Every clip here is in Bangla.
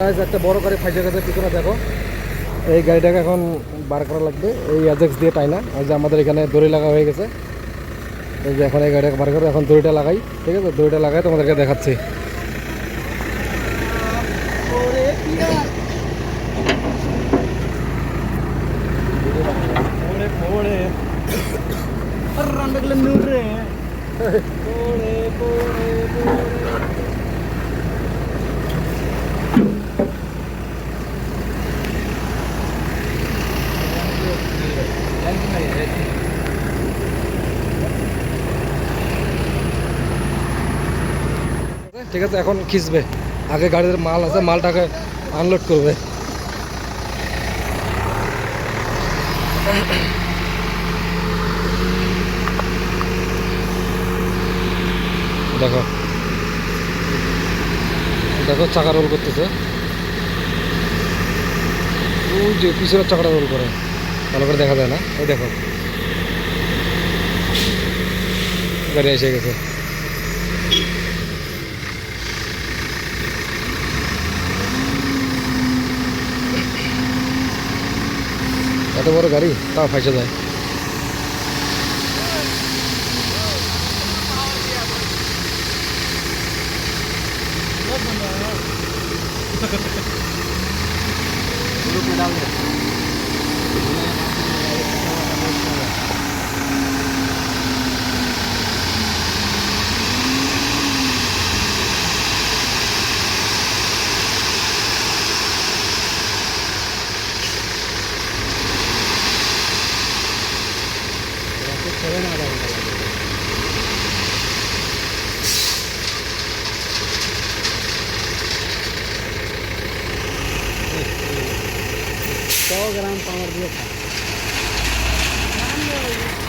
একটা বড় গাড়ি ফাইজে গেছে পিছনে দেখো। এই গাড়িটাকে এখন বার করা লাগবে এই অ্যাজেক্স দিয়ে, তাই না? আর যে আমাদের এখানে দড়ি লাগা হয়ে গেছে, এই যে এখন এই গাড়িটাকে বার করে এখন দড়িটা লাগাই। ঠিক আছে, দড়িটা লাগাই তোমাদেরকে দেখাচ্ছি। ঠিক আছে, এখন খিচবে। আগে গাড়ির মাল আছে, মালটাকে আনলোড করবে। দেখো দেখো চাকা রোল করতেছে, ওই যে পিছনের চাকাটা রোল করে, ভালো করে দেখা যায় না। ওই দেখো গাড়ি এসে গেছে। এত বড় গাড়ি তাও ফাইসে যায়।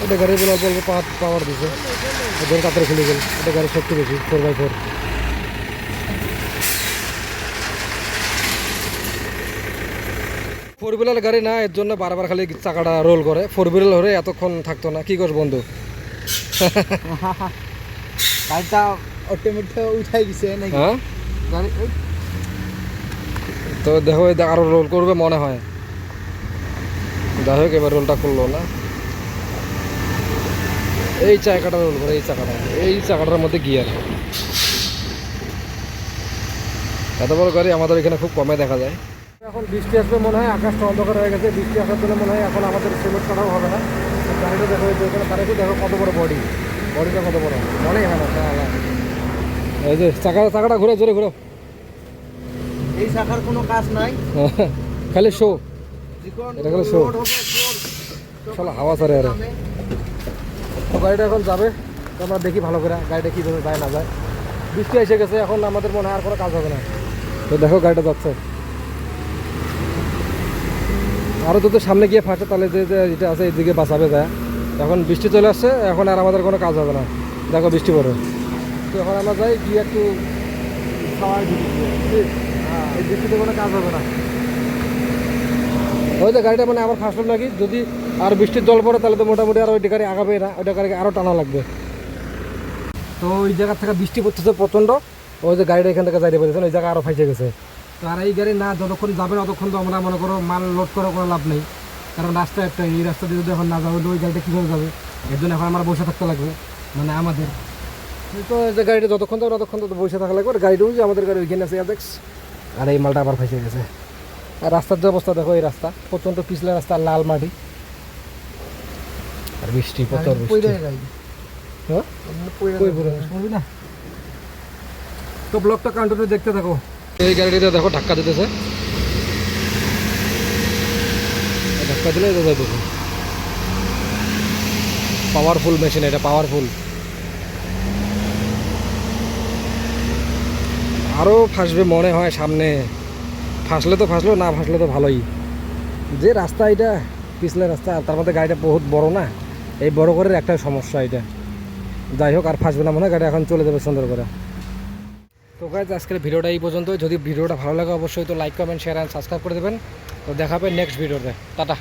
এটা গাড়ি বলে অল্প অল্প পাওয়ার দিছে, ওদের কাতারে খুলে গেল। এটা গাড়ির শক্তি বেশি, 4x4। ফোর হুইলার গাড়ি না, এর জন্য বারবার খালি চাকাটা রোল করে। ফোর হুইলার হলে এতক্ষণ থাকতো না। কি করছ বন্ধু? গাড়িটা অটোমেটিক উঠাই গেছে নাকি? হ্যাঁ, তো দেখো আরো রোল করবে মনে হয়। যাই হোক, এবার রোলটা করলো না। এই চাকাটা রোল করে, এই চাকাটার মধ্যে গিয়ার। এত বড় গাড়ি আমাদের এখানে খুব কমে দেখা যায়। এখন বৃষ্টি আসবে মনে হয়, আকাশটা অন্ধকার হয়ে গেছে। বৃষ্টি আসার জন্য মনে হয় এখন আমাদের সিমেন্ট কাটাও হবে না। গাড়িটা দেখো, এখানে গাড়িটা দেখো কত বড় বডিটা কত বড়, মনেই হয় না। এই যে চাকাটা ঘুরে জোরে ঘুরো। এই শাখার কোনো কাজ নাই, খালি শো। এটা খালি শো, শালা হাওয়া ছাড়ে। আরে তো গাড়িটা এখন যাবে, তো আমরা দেখি ভালো করে গাড়িটা কীভাবে যায় না যায়। বৃষ্টি এসে গেছে, এখন আমাদের মনে হয় আর কোনো কাজ হবে না। তো দেখো গাড়িটা যাচ্ছে। আরও যদি সামনে গিয়ে ফাঁসে তাহলে যে যেটা আছে এইদিকে বাঁচাবে যায়। এখন বৃষ্টি চলে আসছে, এখন আর আমাদের কোনো কাজ হবে না। দেখো বৃষ্টি পড়ে, তো এখন আমরা যাই গিয়ে একটু খাওয়ার দিকে। এই বৃষ্টিতে কোনো কাজ হবে না। ওই যে গাড়িটা মানে আবার ফাঁসলো নাকি, যদি আর বৃষ্টির জল পড়ে তাহলে তো মোটামুটি আর ওই গাড়ি আগাবে না, ওইটা গাড়িকে আরও টানা লাগবে। তো ওই জায়গার থেকে বৃষ্টি পড়তেছে প্রচণ্ড। ওই যে গাড়িটা এখান থেকে যাইতে পেরেছেন, ওই জায়গা আরও ফাইসে গেছে। তো আর এই গাড়ি না যতক্ষণ যাবে না ততক্ষণ তো আমরা মনে করো মাল লোড করে কোনো লাভ নেই, কারণ রাস্তা একটা, এই রাস্তা দিয়ে যদি এখন না যাবে ওই গাড়িটা কীভাবে যাবে? এর জন্য এখন আমার বসে থাকতে লাগবে, মানে আমাদের। তো যে গাড়িটা যতক্ষণ যাবে ততক্ষণ তো বসে থাকা লাগবে। আর গাড়িটা ওই যে আমাদের গাড়ি ওইখানে আছে অ্যাজেক্স, আর এই মালটা আবার ফাইসে গেছে। আর রাস্তার যে অবস্থা দেখো, এই রাস্তা প্রচণ্ড পিছলা রাস্তা, লাল মাটি, আর বৃষ্টি, প্রচুর বৃষ্টি। হ্যাঁ, না। তো ব্লগটা কন্টিনিউ দেখতে থাকো। এই গাড়িটা দেখো ধাক্কা দিতেছে, ধাক্কা দিলে দেখো পাওয়ারফুল মেশিন, এটা পাওয়ারফুল। আরও ফাঁসবে মনে হয় সামনে। ফাঁসলে তো ফাঁসলো, না ফাঁসলে তো ভালোই। যে রাস্তা এটা পিছলে রাস্তা, তার মধ্যে গাড়িটা বহুত বড় না, এই বড় করে একটা সমস্যা এটা। যাই হোক, আর ফাঁসবে না মনে হয়, গাড়ি এখন চলে যাবে সুন্দর করে। তো গাইজ আজকের ভিডিওটা এই পর্যন্ত। যদি ভিডিওটা ভালো লাগে অবশ্যই তো like, comment, share and subscribe করে দেবেন। তো দেখা হবে নেক্সট ভিডিওতে। টাটা।